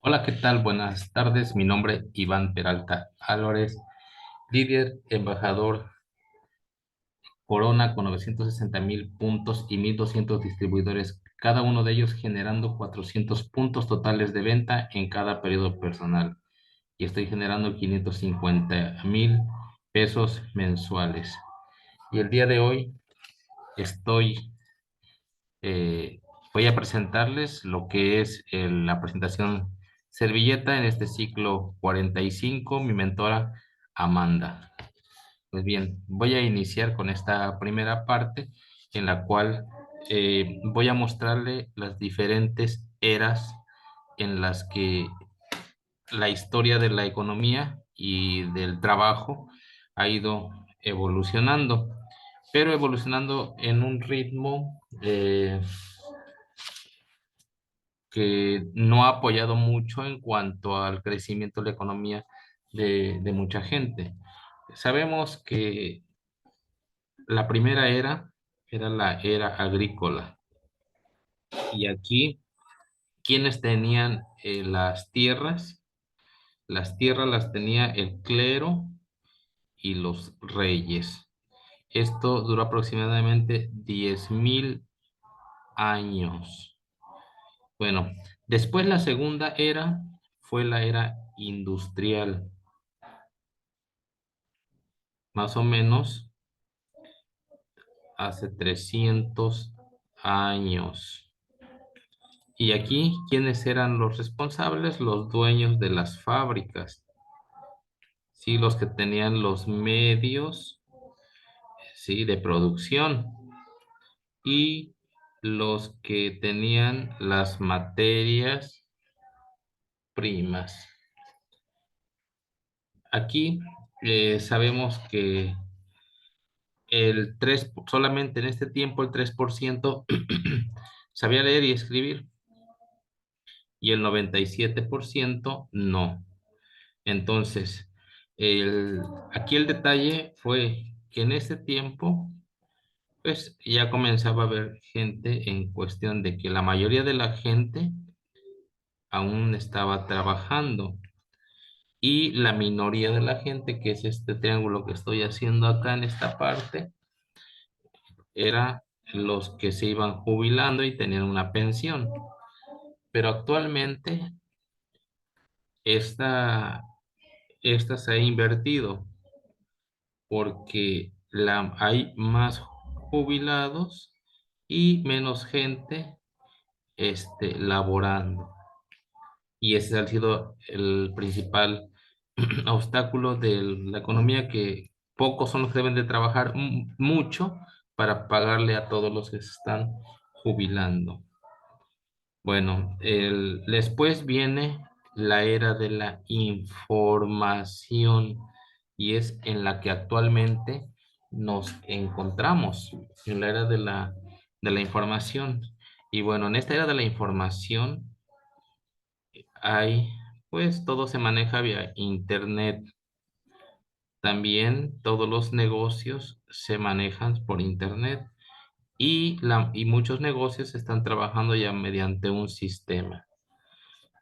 Hola, ¿qué tal? Buenas tardes. Mi nombre es Iván Peralta Álvarez, líder embajador Corona con 960,000 puntos y 1,200 distribuidores, cada uno de ellos generando 400 puntos totales de venta en cada periodo personal. Y estoy generando 550,000 pesos mensuales. Y el día de hoy estoy eh, voy a presentarles lo que es la presentación servilleta en este ciclo 45, mi mentora Amanda. Pues bien, voy a iniciar con esta primera parte en la cual voy a mostrarle las diferentes eras en las que la historia de la economía y del trabajo ha ido evolucionando, pero evolucionando en un ritmo que no ha apoyado mucho en cuanto al crecimiento de la economía de mucha gente. Sabemos que la primera era la era agrícola y aquí quienes tenían las tierras las tenía el clero y los reyes. Esto duró aproximadamente 10,000 años. Bueno, después la segunda era fue la era industrial, más o menos hace 300 años. Y aquí, ¿quiénes eran los responsables? Los dueños de las fábricas, sí, los que tenían los medios, sí, de producción y los que tenían las materias primas. Aquí sabemos que solamente en este tiempo el 3% sabía leer y escribir y el 97% no. Entonces, aquí el detalle fue que en ese tiempo, pues ya comenzaba a haber gente en cuestión de que la mayoría de la gente aún estaba trabajando y la minoría de la gente, que es este triángulo que estoy haciendo acá en esta parte, era los que se iban jubilando y tenían una pensión. Pero actualmente esta, esta se ha invertido porque hay más jubilados y menos gente laborando. Y ese ha sido el principal obstáculo de la economía, que pocos son los que deben de trabajar mucho para pagarle a todos los que se están jubilando. Bueno, después viene la era de la información y es en la que actualmente nos encontramos, en la era de la información. Y bueno, en esta era de la información pues todo se maneja vía internet. También todos los negocios se manejan por internet y muchos negocios están trabajando ya mediante un sistema.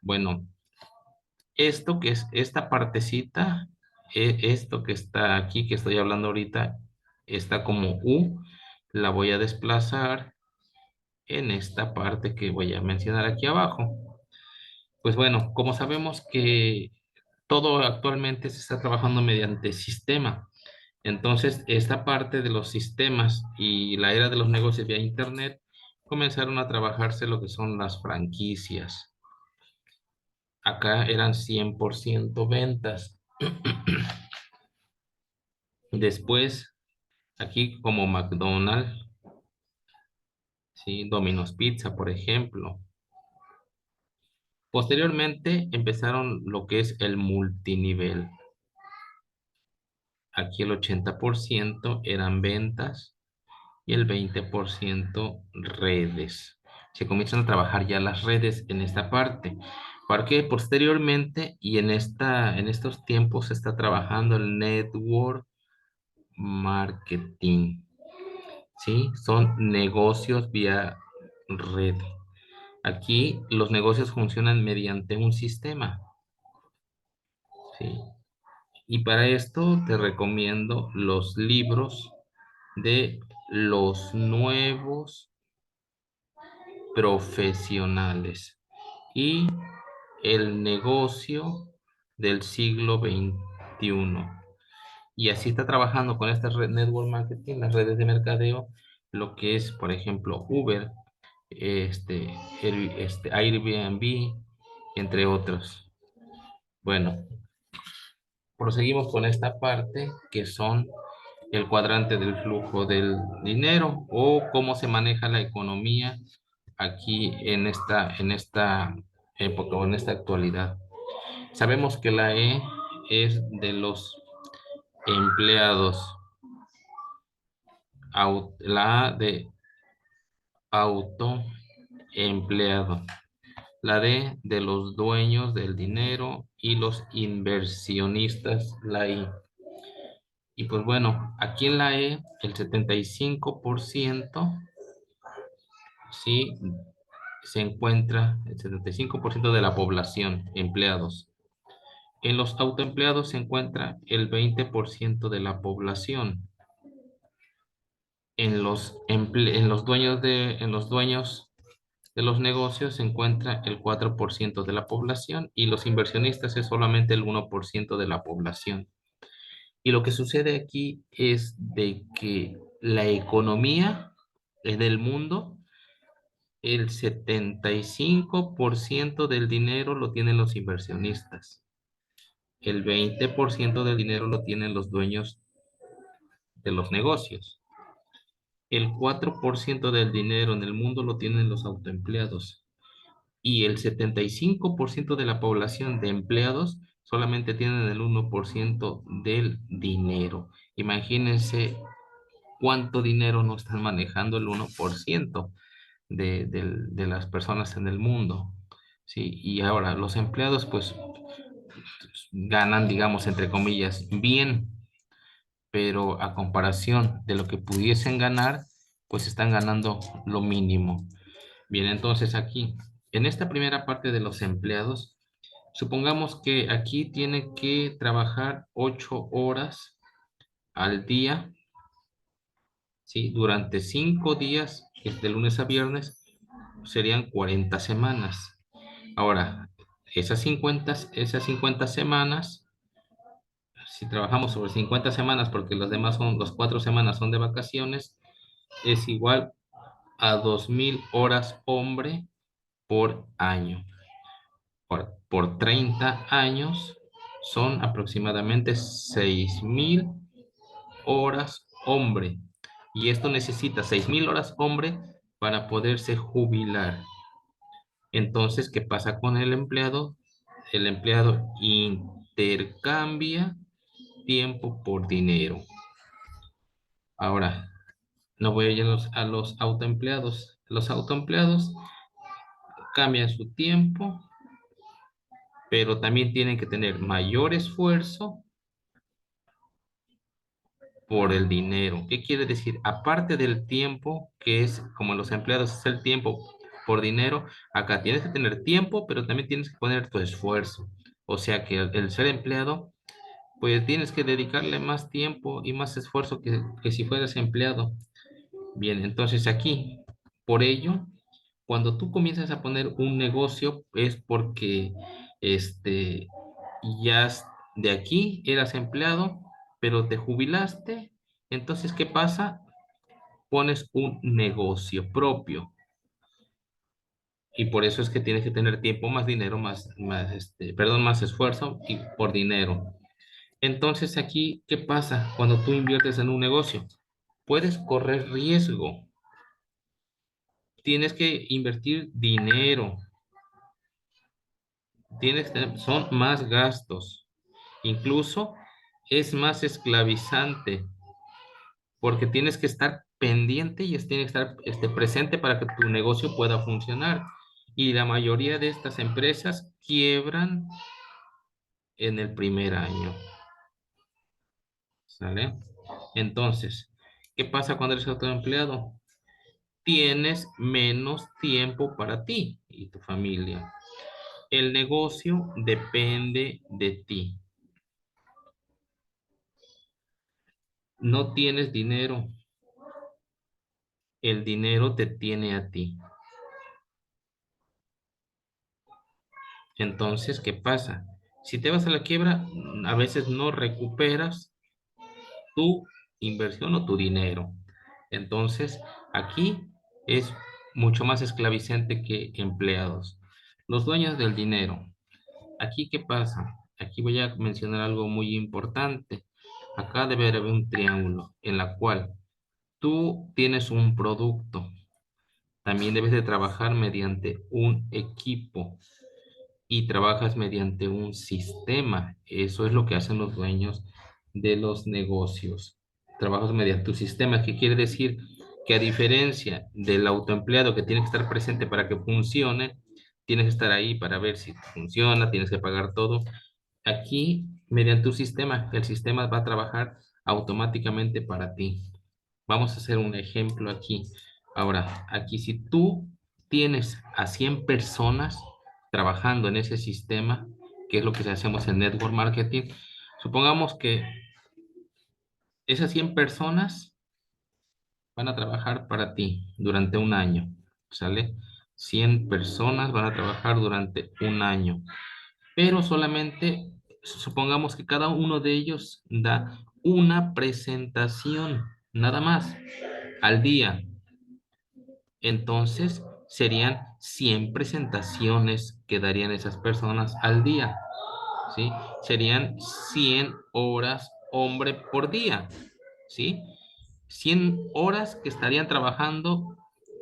Bueno, esto que es esta partecita, esto que está aquí, que estoy hablando ahorita, está como U, la voy a desplazar en esta parte que voy a mencionar aquí abajo. Pues bueno, como sabemos que todo actualmente se está trabajando mediante sistema, entonces esta parte de los sistemas y la era de los negocios vía internet comenzaron a trabajarse lo que son las franquicias. Acá eran 100% ventas. Después, aquí como McDonald's, ¿sí? Domino's Pizza, por ejemplo. Posteriormente empezaron lo que es el multinivel. Aquí el 80% eran ventas y el 20% redes. Se comienzan a trabajar ya las redes en esta parte. Porque posteriormente y en estos tiempos se está trabajando el network marketing. ¿Sí? Son negocios vía red. Aquí los negocios funcionan mediante un sistema, ¿sí? Y para esto te recomiendo los libros de los nuevos profesionales y el negocio del siglo XXI. Y así está trabajando con esta red network marketing, las redes de mercadeo, lo que es, por ejemplo, Uber, Airbnb, entre otros. Bueno, proseguimos con esta parte que son el cuadrante del flujo del dinero o cómo se maneja la economía aquí en esta época o en esta actualidad. Sabemos que la E es de los empleados, la A de autoempleado, la D de los dueños del dinero y los inversionistas, la I. Y pues bueno, aquí en la E, el 75%, sí, se encuentra el 75% de la población, empleados. En los autoempleados se encuentra el 20% de la población. En los dueños de los negocios se encuentra el 4% de la población y los inversionistas es solamente el 1% de la población. Y lo que sucede aquí es de que la economía del mundo, el 75% del dinero lo tienen los inversionistas, el 20% del dinero lo tienen los dueños de los negocios, el 4% del dinero en el mundo lo tienen los autoempleados y el 75% de la población de empleados solamente tienen el 1% del dinero. Imagínense cuánto dinero no están manejando el 1% de las personas en el mundo. Sí, y ahora los empleados pues ganan, digamos, entre comillas, bien, pero a comparación de lo que pudiesen ganar, pues están ganando lo mínimo. Bien, entonces aquí, en esta primera parte de los empleados, supongamos que aquí tiene que trabajar 8 horas al día, ¿sí? Durante 5 días, que es de lunes a viernes, serían 40 semanas. Ahora, esas 50 semanas, si trabajamos sobre 50 semanas, porque las 4 semanas son de vacaciones, es igual a 2.000 horas hombre por año. Por 30 años son aproximadamente 6.000 horas hombre. Y esto necesita 6.000 horas hombre para poderse jubilar. Entonces, ¿qué pasa con el empleado? El empleado intercambia tiempo por dinero. Ahora, no voy a ir a los autoempleados. Los autoempleados cambian su tiempo, pero también tienen que tener mayor esfuerzo por el dinero. ¿Qué quiere decir? Aparte del tiempo, que es como los empleados es el tiempo por dinero, acá tienes que tener tiempo, pero también tienes que poner tu esfuerzo. O sea que el ser empleado, pues tienes que dedicarle más tiempo y más esfuerzo que si fueras empleado. Bien, entonces aquí, por ello, cuando tú comienzas a poner un negocio es porque este, de aquí eras empleado, pero te jubilaste. Entonces, ¿qué pasa? Pones un negocio propio. Y por eso es que tienes que tener tiempo, más dinero, perdón, más esfuerzo y por dinero. Entonces, aquí, ¿qué pasa cuando tú inviertes en un negocio? Puedes correr riesgo. Tienes que invertir dinero. Son más gastos. Incluso es más esclavizante porque tienes que estar pendiente y tienes que estar presente para que tu negocio pueda funcionar. Y la mayoría de estas empresas quiebran en el primer año. ¿Sale? Entonces, ¿qué pasa cuando eres autoempleado? tienes menos tiempo para ti y tu familia. El negocio depende de ti. No tienes dinero, el dinero te tiene a ti. Entonces, ¿qué pasa? Si te vas a la quiebra, a veces no recuperas tu inversión o tu dinero. Entonces, aquí es mucho más esclavizante que empleados. Los dueños del dinero. Aquí, ¿qué pasa? Aquí voy a mencionar algo muy importante. Acá debe haber un triángulo en la cual tú tienes un producto. También debes de trabajar mediante un equipo y trabajas mediante un sistema. Eso es lo que hacen los dueños de los negocios. Trabajas mediante un sistema, que quiere decir que a diferencia del autoempleado que tiene que estar presente para que funcione, tienes que estar ahí para ver si funciona, tienes que pagar todo. Aquí, mediante un sistema, el sistema va a trabajar automáticamente para ti. Vamos a hacer un ejemplo aquí. Ahora, aquí si tú tienes a 100 personas trabajando en ese sistema, que es lo que hacemos en Network Marketing, supongamos que esas 100 personas van a trabajar para ti durante un año, ¿sale? 100 personas van a trabajar durante un año, pero solamente supongamos que cada uno de ellos da una presentación, nada más, al día. Entonces serían 100 presentaciones que darían esas personas al día, ¿sí? Serían 100 horas hombre por día, ¿sí? 100 horas que estarían trabajando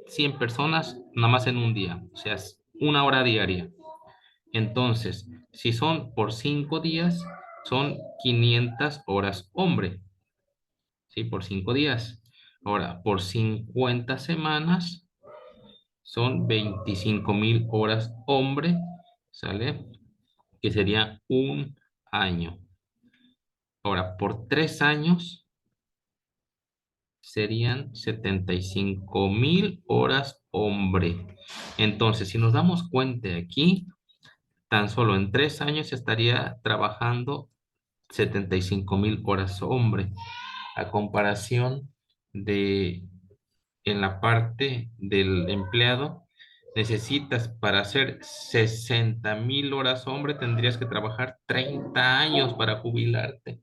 100 personas nada más en un día, o sea, es una hora diaria. Entonces, si son por 5 días, son 500 horas hombre, ¿sí? Por 5 días. Ahora, por 50 semanas son 25.000 horas hombre, ¿sale? Que sería un año. Ahora, por 3 años serían 75.000 horas hombre. Entonces, si nos damos cuenta aquí, tan solo en 3 años estaría trabajando 75.000 horas hombre, a comparación de en la parte del empleado, necesitas para hacer 60.000 horas hombre, tendrías que trabajar 30 años para jubilarte.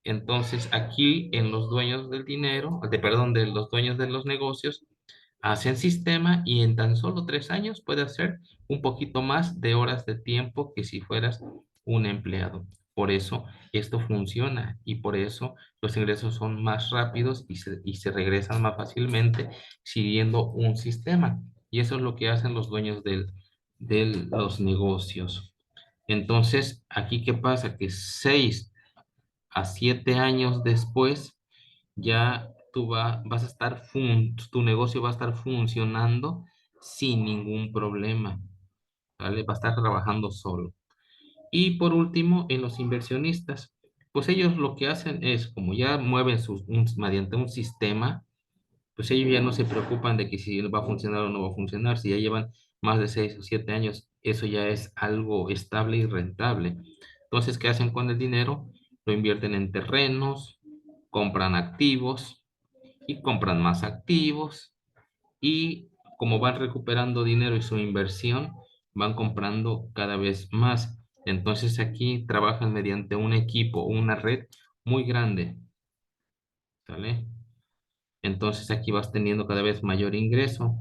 Entonces, aquí en los dueños del dinero, perdón, de los dueños de los negocios, hacen sistema y en tan solo 3 años puede hacer un poquito más de horas de tiempo que si fueras un empleado. Por eso esto funciona y por eso los ingresos son más rápidos y se regresan más fácilmente siguiendo un sistema. Y eso es lo que hacen los dueños de los negocios. Entonces, aquí qué pasa, que 6 a 7 años después ya vas a estar, tu negocio va a estar funcionando sin ningún problema, ¿vale? Va a estar trabajando solo. Y por último, en los inversionistas, pues ellos lo que hacen es, como ya mueven mediante un sistema, pues ellos ya no se preocupan de que si va a funcionar o no va a funcionar, si ya llevan más de 6 o 7 años, eso ya es algo estable y rentable. Entonces, ¿qué hacen con el dinero? Lo invierten en terrenos, compran activos y compran más activos y como van recuperando dinero y su inversión, van comprando cada vez más. Entonces aquí trabajan mediante un equipo, una red muy grande, ¿sale? Entonces aquí vas teniendo cada vez mayor ingreso.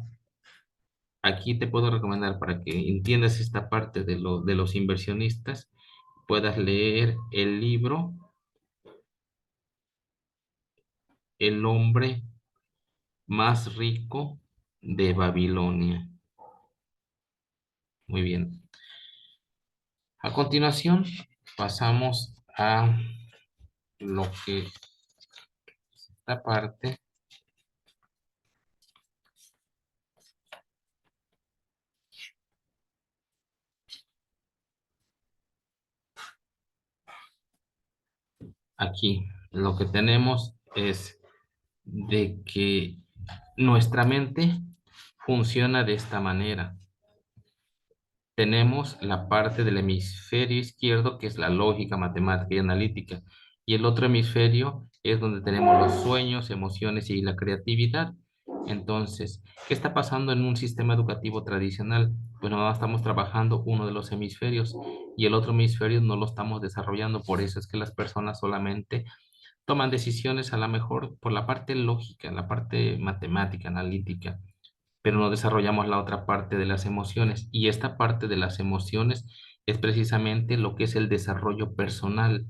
Aquí te puedo recomendar para que entiendas esta parte de los inversionistas, puedas leer el libro El hombre más rico de Babilonia. Muy bien. A continuación, pasamos a lo que esta parte aquí. Lo que tenemos es de que Nuestra mente funciona de esta manera. Tenemos la parte del hemisferio izquierdo, que es la lógica, matemática y analítica, y el otro hemisferio es donde tenemos los sueños, emociones y la creatividad. Entonces, ¿qué está pasando en un sistema educativo tradicional? Pues nada más estamos trabajando uno de los hemisferios y el otro hemisferio no lo estamos desarrollando. Por eso es que las personas solamente toman decisiones a lo mejor por la parte lógica, la parte matemática, analítica, pero no desarrollamos la otra parte de las emociones. Y esta parte de las emociones es precisamente lo que es el desarrollo personal,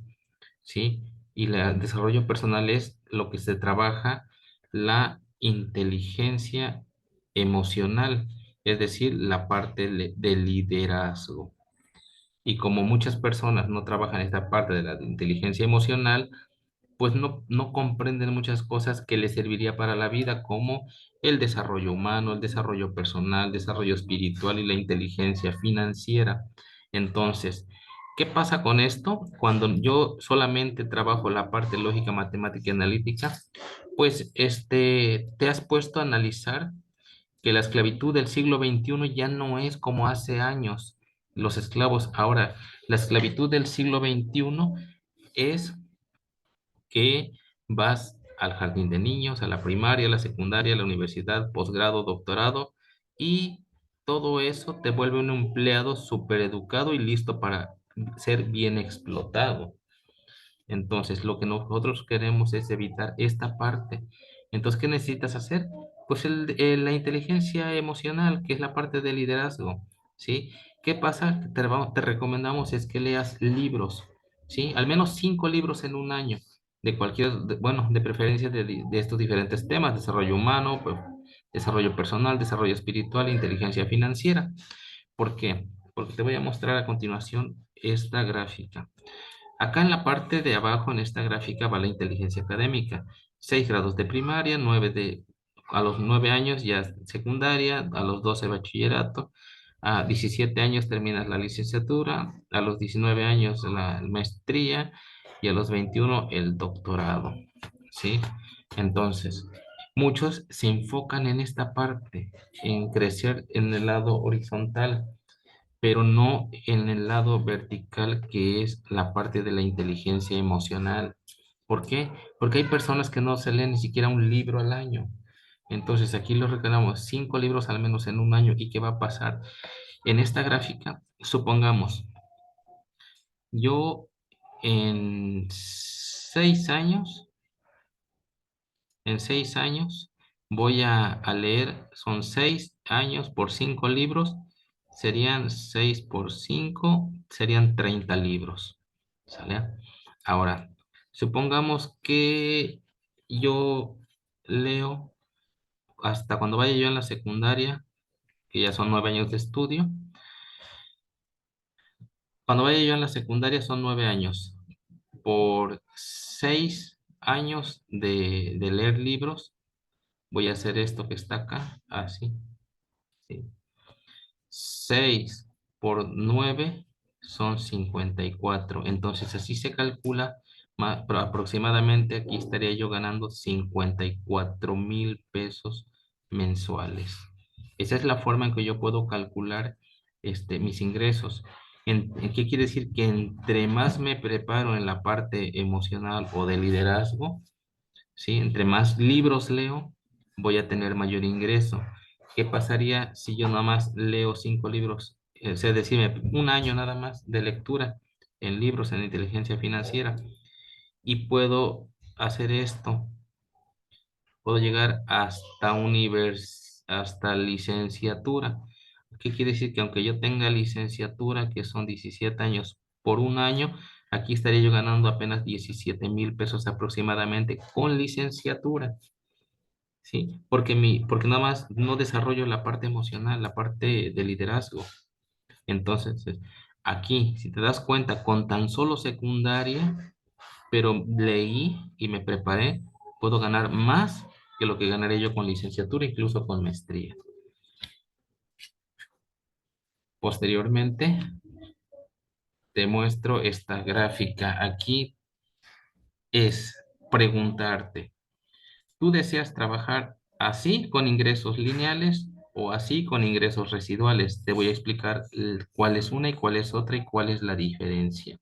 ¿sí? Y el desarrollo personal es lo que se trabaja la inteligencia emocional, es decir, la parte de liderazgo. Y como muchas personas no trabajan esta parte de la inteligencia emocional, pues no comprenden muchas cosas que les serviría para la vida, como el desarrollo humano, el desarrollo personal, el desarrollo espiritual y la inteligencia financiera. Entonces, ¿qué pasa con esto? Cuando yo solamente trabajo la parte lógica, matemática y analítica, pues te has puesto a analizar que la esclavitud del siglo XXI ya no es como hace años los esclavos. Ahora, la esclavitud del siglo XXI es que vas al jardín de niños, a la primaria, a la secundaria, a la universidad, posgrado, doctorado, y todo eso te vuelve un empleado súper educado y listo para ser bien explotado. Entonces, lo que nosotros queremos es evitar esta parte. Entonces, ¿qué necesitas hacer? Pues la inteligencia emocional, que es la parte de liderazgo, ¿sí? ¿Qué pasa? Te recomendamos es que leas libros, ¿sí? Al menos 5 libros en un año, de cualquier, bueno, de preferencia de estos diferentes temas: desarrollo humano, pues, desarrollo personal, desarrollo espiritual, inteligencia financiera. ¿Por qué? Porque te voy a mostrar a continuación esta gráfica. Acá en la parte de abajo en esta gráfica va la inteligencia académica. 6 grados de primaria, a los 9 años ya secundaria, a los 12 bachillerato, a 17 años terminas la licenciatura, a los 19 años la maestría y a los 21 el doctorado, ¿sí? Entonces, muchos se enfocan en esta parte, en crecer en el lado horizontal, pero no en el lado vertical, que es la parte de la inteligencia emocional. ¿Por qué? Porque hay personas que no se leen ni siquiera un libro al año. Entonces aquí les recomendamos 5 libros al menos en un año. ¿Y qué va a pasar? En esta gráfica, supongamos, yo en 6 años, en 6 años voy a leer, son 6 años por 5 libros, serían 6 por 5, serían 30 libros. ¿Sale? Ahora, supongamos que yo leo hasta cuando vaya yo en la secundaria, que ya son 9 años de estudio. Cuando vaya yo en la secundaria son 9 años. Por 6 años de leer libros, voy a hacer esto que está acá, así, ¿sí? 6 por 9 son 54. Entonces, así se calcula, pero aproximadamente aquí estaría yo ganando 54,000 pesos mensuales. Esa es la forma en que yo puedo calcular mis ingresos. ¿En qué quiere decir? Que entre más me preparo en la parte emocional o de liderazgo, ¿sí? Entre más libros leo, voy a tener mayor ingreso. ¿Qué pasaría si yo nada más leo 5 libros? Es decir, un año nada más de lectura en libros en inteligencia financiera, y puedo hacer esto, puedo llegar hasta licenciatura. ¿Qué quiere decir? Que aunque yo tenga licenciatura, que son 17 años por un año, aquí estaría yo ganando apenas 17,000 pesos aproximadamente con licenciatura. ¿Sí? Porque nada más no desarrollo la parte emocional, la parte de liderazgo. Entonces, aquí, si te das cuenta, con tan solo secundaria, pero leí y me preparé, puedo ganar más que lo que ganaré yo con licenciatura, incluso con maestría. Posteriormente, te muestro esta gráfica. Aquí es preguntarte, ¿tú deseas trabajar así con ingresos lineales o así con ingresos residuales. Te voy a explicar cuál es una y cuál es otra y cuál es la diferencia.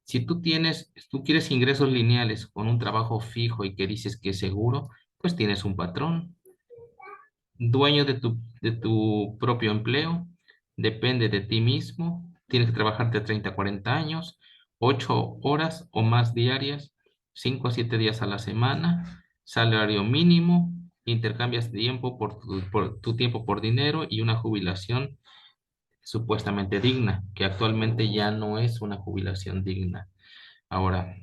Si tú quieres ingresos lineales con un trabajo fijo y que dices que es seguro, pues tienes un patrón, dueño de tu propio empleo, depende de ti mismo, tienes que trabajarte a 30, 40 años, 8 horas o más diarias, 5 a 7 días a la semana, salario mínimo, intercambias tiempo por tu tiempo por dinero y una jubilación supuestamente digna, que actualmente ya no es una jubilación digna. Ahora,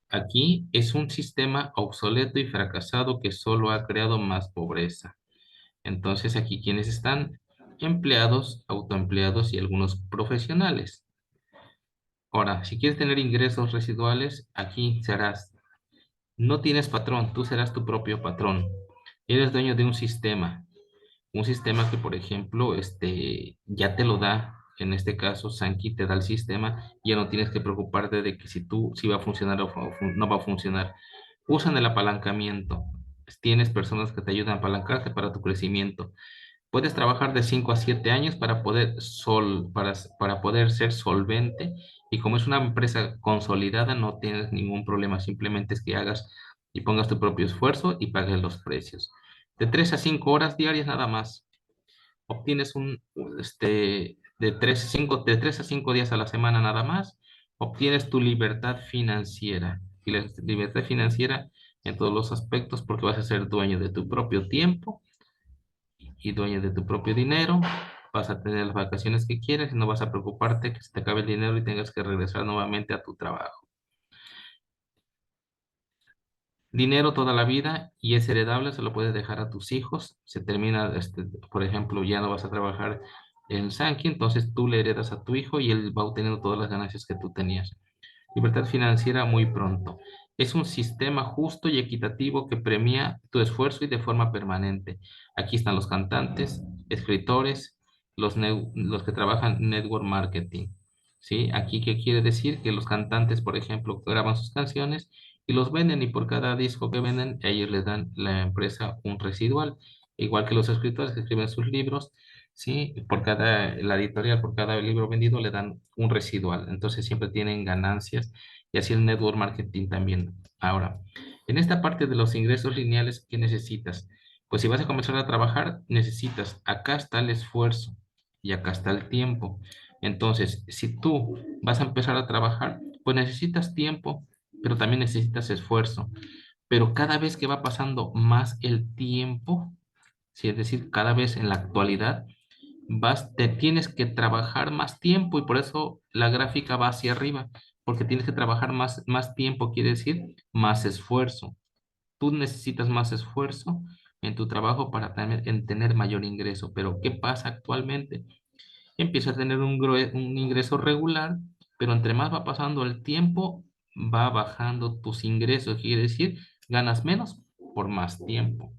aquí es un sistema obsoleto y fracasado que solo ha creado más pobreza. Entonces, aquí quienes están empleados, autoempleados y algunos profesionales. Ahora, si quieres tener ingresos residuales, aquí serás, no tienes patrón, tú serás tu propio patrón. Eres dueño de un sistema que, por ejemplo, ya te lo da. En este caso, Sankey te da el sistema, ya no tienes que preocuparte de que si va a funcionar o no va a funcionar. Usan el apalancamiento. Tienes personas que te ayudan a apalancarte para tu crecimiento. Puedes trabajar de 5 a 7 años para poder ser solvente y como es una empresa consolidada no tienes ningún problema, simplemente es que hagas y pongas tu propio esfuerzo y pagues los precios. De 3 a 5 horas diarias nada más. Obtienes de 3 a 5 días a la semana nada más, obtienes tu libertad financiera. Y la libertad financiera en todos los aspectos porque vas a ser dueño de tu propio tiempo y dueño de tu propio dinero, vas a tener las vacaciones que quieres y no vas a preocuparte que se te acabe el dinero y tengas que regresar nuevamente a tu trabajo. Dinero toda la vida y es heredable, se lo puedes dejar a tus hijos. Se termina, por ejemplo, ya no vas a trabajar en Sankey, entonces tú le heredas a tu hijo y él va obteniendo todas las ganancias que tú tenías. Libertad financiera muy pronto. Es un sistema justo y equitativo que premia tu esfuerzo y de forma permanente. Aquí están los cantantes, escritores, los que trabajan network marketing. ¿Sí? Aquí, ¿qué quiere decir? Que los cantantes, por ejemplo, graban sus canciones y los venden y por cada disco que venden, ellos les dan la empresa un residual. Igual que los escritores que escriben sus libros, ¿sí? La editorial, por cada libro vendido le dan un residual. Entonces siempre tienen ganancias y así el network marketing también. Ahora, en esta parte de los ingresos lineales, ¿qué necesitas? Pues si vas a comenzar a trabajar, necesitas, acá está el esfuerzo y acá está el tiempo. Entonces, si tú vas a empezar a trabajar, pues necesitas tiempo, pero también necesitas esfuerzo. Pero cada vez que va pasando más el tiempo, sí, es decir, cada vez en la actualidad, te tienes que trabajar más tiempo y por eso la gráfica va hacia arriba, porque tienes que trabajar más tiempo, quiere decir más esfuerzo. Tú necesitas más esfuerzo en tu trabajo para en tener mayor ingreso, pero ¿qué pasa actualmente? Empieza a tener un ingreso regular, pero entre más va pasando el tiempo, va bajando tus ingresos, quiere decir, ganas menos por más tiempo.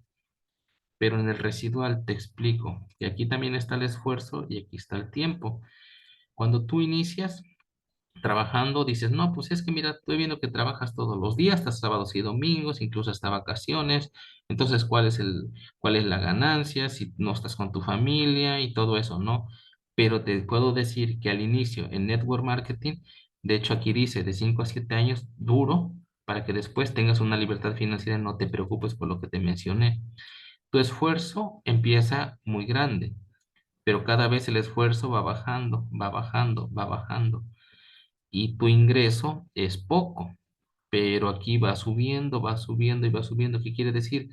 Pero en el residual te explico que aquí también está el esfuerzo y aquí está el tiempo. Cuando tú inicias trabajando, dices, no, pues es que mira, estoy viendo que trabajas todos los días, hasta sábados y domingos, incluso hasta vacaciones. Entonces, cuál es la ganancia si no estás con tu familia y todo eso, ¿no? Pero te puedo decir que al inicio en network marketing, de hecho aquí dice de 5 a 7 años duro para que después tengas una libertad financiera y no te preocupes por lo que te mencioné. Tu esfuerzo empieza muy grande, pero cada vez el esfuerzo va bajando, va bajando, va bajando. Y tu ingreso es poco, pero aquí va subiendo, va subiendo y va subiendo. ¿Qué quiere decir?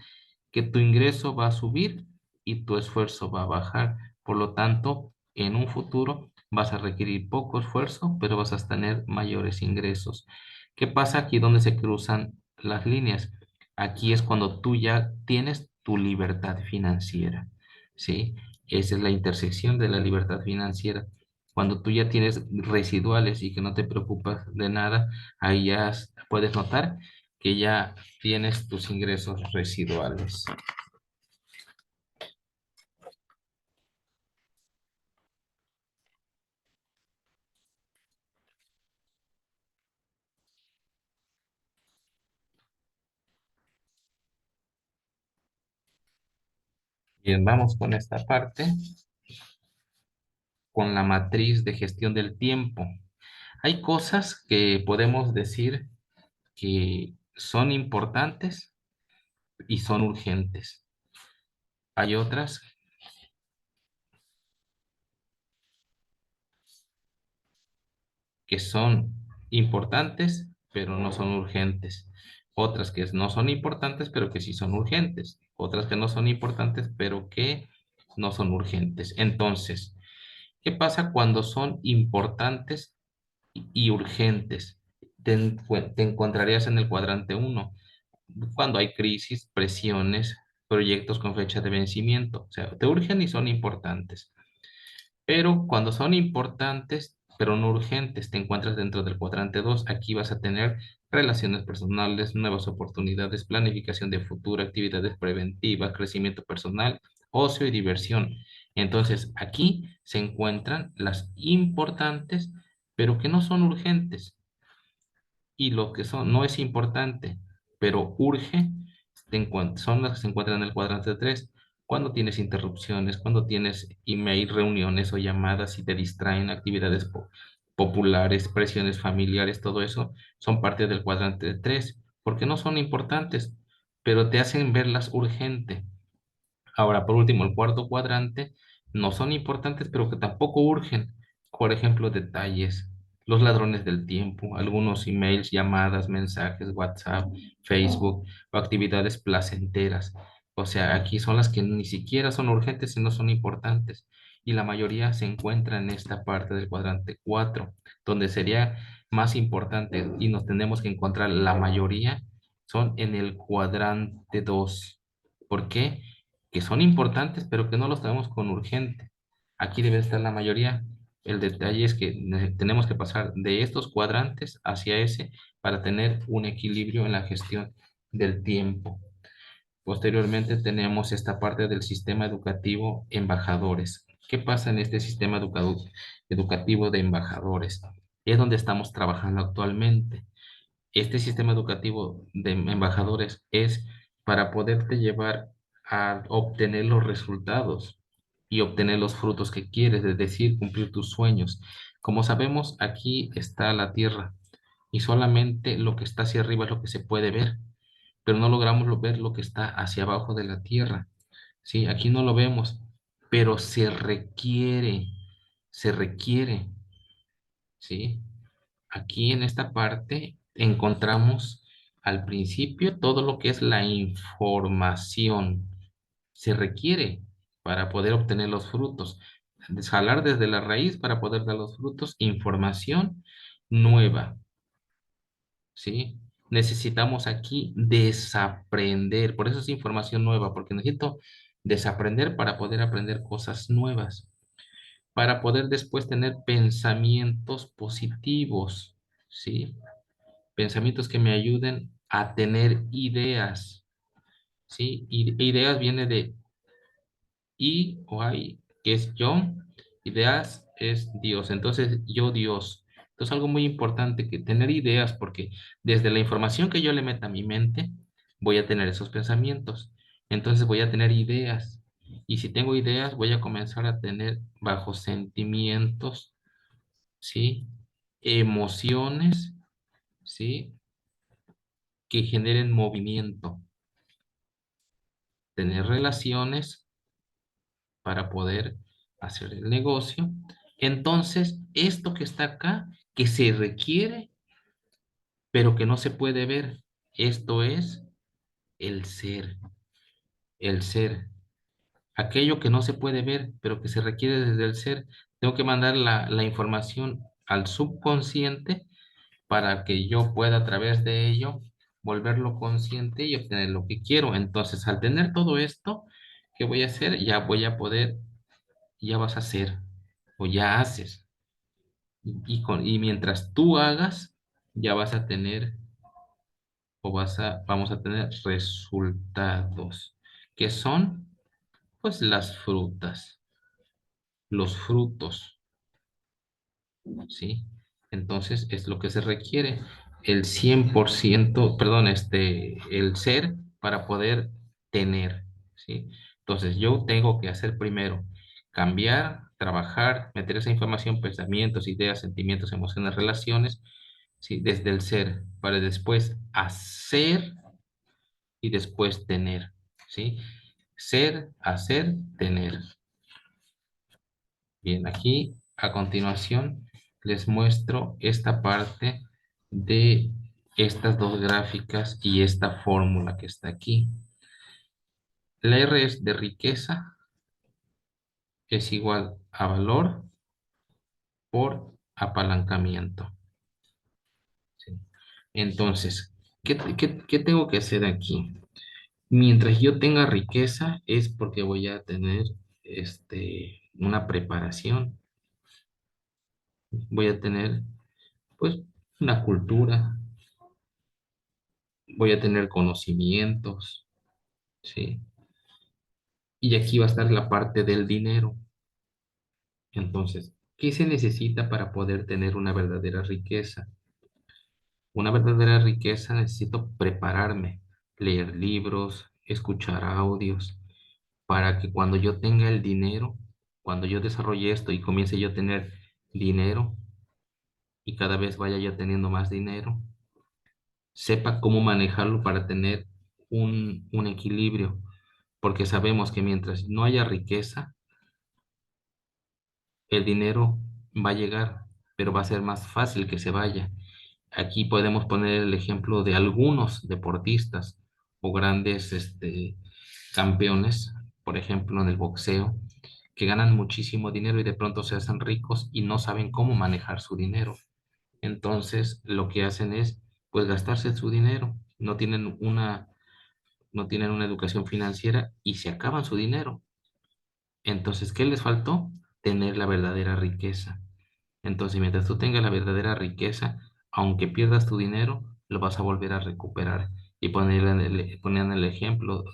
Que tu ingreso va a subir y tu esfuerzo va a bajar. Por lo tanto, en un futuro vas a requerir poco esfuerzo, pero vas a tener mayores ingresos. ¿Qué pasa aquí donde se cruzan las líneas? Aquí es cuando tú ya tienes tu libertad financiera, ¿sí? Esa es la intersección de la libertad financiera. Cuando tú ya tienes residuales y que no te preocupas de nada, ahí ya puedes notar que ya tienes tus ingresos residuales. Bien, vamos con esta parte, con la matriz de gestión del tiempo. Hay cosas que podemos decir que son importantes y son urgentes. Hay otras que son importantes, pero no son urgentes. Otras que no son importantes, pero que sí son urgentes. Otras que no son importantes, pero que no son urgentes. Entonces, ¿qué pasa cuando son importantes y urgentes? Te encontrarías en el cuadrante uno cuando hay crisis, presiones, proyectos con fecha de vencimiento. O sea, te urgen y son importantes. Pero cuando son importantes, pero no urgentes, te encuentras dentro del cuadrante 2. Aquí vas a tener relaciones personales, nuevas oportunidades, planificación de futuro, actividades preventivas, crecimiento personal, ocio y diversión. Entonces, aquí se encuentran las importantes, pero que no son urgentes. Y lo que son, no es importante, pero urge, son las que se encuentran en el cuadrante 3. Cuando tienes interrupciones, cuando tienes email, reuniones o llamadas y te distraen actividades populares, presiones familiares, todo eso son parte del cuadrante 3, porque no son importantes, pero te hacen verlas urgente. Ahora, por último, el cuarto cuadrante no son importantes, pero que tampoco urgen. Por ejemplo, detalles, los ladrones del tiempo, algunos emails, llamadas, mensajes, WhatsApp, Facebook o actividades placenteras. O sea, aquí son las que ni siquiera son urgentes y no son importantes. Y la mayoría se encuentra en esta parte del cuadrante 4, donde sería más importante y nos tenemos que encontrar la mayoría son en el cuadrante 2. ¿Por qué? Que son importantes, pero que no los tenemos con urgente. Aquí debe estar la mayoría. El detalle es que tenemos que pasar de estos cuadrantes hacia ese para tener un equilibrio en la gestión del tiempo. Posteriormente tenemos esta parte del sistema educativo embajadores. ¿Qué pasa en este sistema educativo de embajadores? Es donde estamos trabajando actualmente. Este sistema educativo de embajadores es para poderte llevar a obtener los resultados y obtener los frutos que quieres, es decir, cumplir tus sueños. Como sabemos, aquí está la tierra y solamente lo que está hacia arriba es lo que se puede ver, pero no logramos ver lo que está hacia abajo de la tierra. Sí, aquí no lo vemos, pero se requiere, ¿sí? Aquí en esta parte encontramos al principio todo lo que es la información. Se requiere para poder obtener los frutos. Jalar desde la raíz para poder dar los frutos, información nueva, ¿sí? Necesitamos aquí desaprender, por eso es información nueva, porque necesito desaprender para poder aprender cosas nuevas, para poder después tener pensamientos positivos, ¿sí? Pensamientos que me ayuden a tener ideas, ¿sí? Ideas viene de I o hay, que es yo, ideas es Dios, entonces yo Dios. Entonces algo muy importante que tener ideas, porque desde la información que yo le meta a mi mente, voy a tener esos pensamientos, entonces voy a tener ideas, y si tengo ideas, voy a comenzar a tener bajo sentimientos, ¿sí? Emociones, ¿sí? Que generen movimiento, tener relaciones para poder hacer el negocio. Entonces, esto que está acá, que se requiere, pero que no se puede ver, esto es el ser, el ser. Aquello que no se puede ver, pero que se requiere desde el ser, tengo que mandar la información al subconsciente para que yo pueda a través de ello volverlo consciente y obtener lo que quiero. Entonces, al tener todo esto, ¿qué voy a hacer? Ya voy a poder, ya vas a hacer o ya haces. Y mientras tú hagas, ya vas a tener vamos a tener resultados, que son pues las frutas, los frutos, ¿sí? Entonces es lo que se requiere, el 100%, perdón, el ser para poder tener, ¿sí? Entonces, yo tengo que hacer primero, cambiar, trabajar, meter esa información, pensamientos, ideas, sentimientos, emociones, relaciones, ¿sí? Desde el ser, para después hacer y después tener, ¿sí? Ser, hacer, tener. Bien, aquí a continuación les muestro esta parte de estas dos gráficas y esta fórmula que está aquí. La R es de riqueza, es igual a valor por apalancamiento. ¿Sí? Entonces, ¿qué tengo que hacer aquí? Mientras yo tenga riqueza es porque voy a tener una preparación, voy a tener pues una cultura, voy a tener conocimientos, ¿sí? Y aquí va a estar la parte del dinero. Entonces, ¿qué se necesita para poder tener una verdadera riqueza? Una verdadera riqueza necesito prepararme, leer libros, escuchar audios, para que cuando yo tenga el dinero, cuando yo desarrolle esto y comience yo a tener dinero y cada vez vaya yo teniendo más dinero, sepa cómo manejarlo para tener un equilibrio, porque sabemos que mientras no haya riqueza, el dinero va a llegar, pero va a ser más fácil que se vaya. Aquí podemos poner el ejemplo de algunos deportistas o grandes campeones, por ejemplo, en el boxeo, que ganan muchísimo dinero y de pronto se hacen ricos y no saben cómo manejar su dinero. Entonces, lo que hacen es, pues, gastarse su dinero. No tienen una educación financiera y se acaban su dinero. Entonces, ¿qué les faltó? Tener la verdadera riqueza. Entonces, mientras tú tengas la verdadera riqueza, aunque pierdas tu dinero, lo vas a volver a recuperar. Y ponían el ejemplo